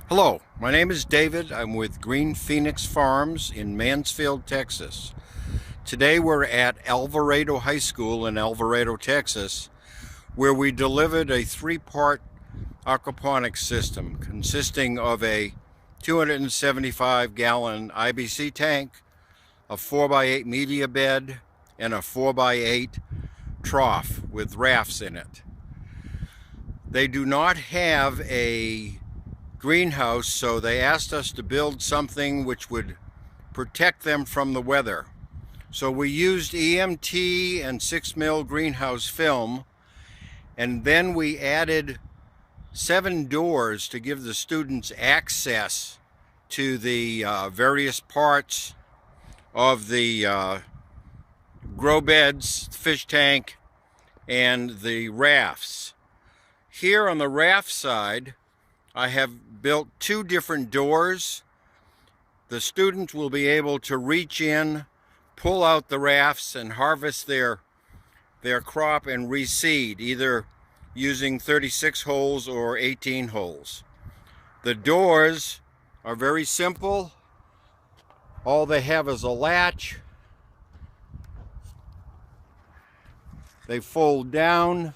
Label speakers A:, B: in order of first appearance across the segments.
A: Hello, my name is David. I'm with Green Phoenix Farms in Mansfield, Texas. Today we're at Alvarado High School in Alvarado, Texas, where we delivered a three-part aquaponics system consisting of a 275-gallon IBC tank, a 4x8 media bed, and a 4x8 trough with rafts in it. They do not have a greenhouse, so they asked us to build something which would protect them from the weather. So we used EMT and 6mm greenhouse film, and then we added 7 doors to give the students access to the various parts of the grow beds, fish tank, and the rafts. Here on the raft side, I have built 2 different doors. The students will be able to reach in, pull out the rafts, and harvest their crop and reseed, either using 36 holes or 18 holes. The doors are very simple. All they have is a latch. They fold down,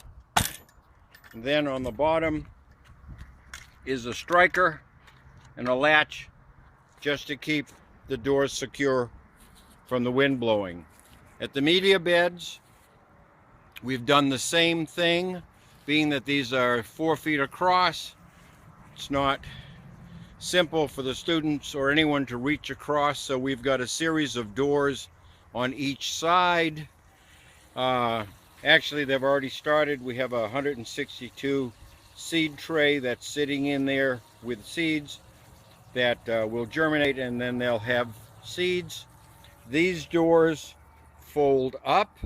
A: and then on the bottom is a striker and a latch just to keep the doors secure from the wind blowing. At the media beds, we've done the same thing, being that these are 4 feet across. It's not simple for the students or anyone to reach across, so we've got a series of doors on each side. Actually, they've already started. We have a 162 seed tray that's sitting in there with seeds that will germinate, and then they'll have seeds. These doors fold up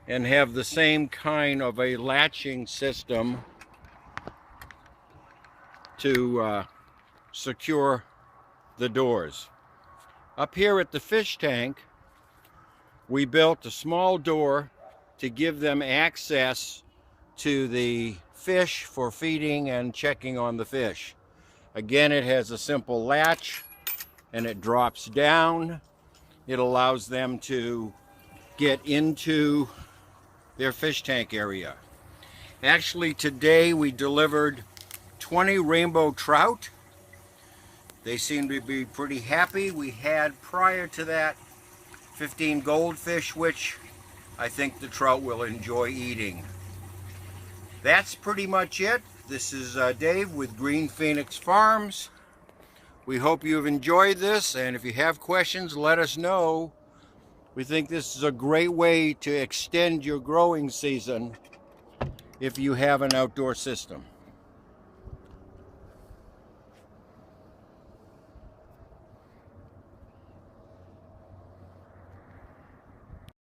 A: and have the same kind of a latching system to secure the doors. Up here at the fish tank, we built a small door to give them access to the fish for feeding and checking on the fish. Again, it has a simple latch and it drops down. It allows them to get into their fish tank area. Actually, today we delivered 20 rainbow trout. They seem to be pretty happy. We had, prior to that, 15 goldfish, which I think the trout will enjoy eating. That's pretty much it. This is Dave with Green Phoenix Farms. We hope you've enjoyed this, and if you have questions, let us know. We think this is a great way to extend your growing season if you have an outdoor system.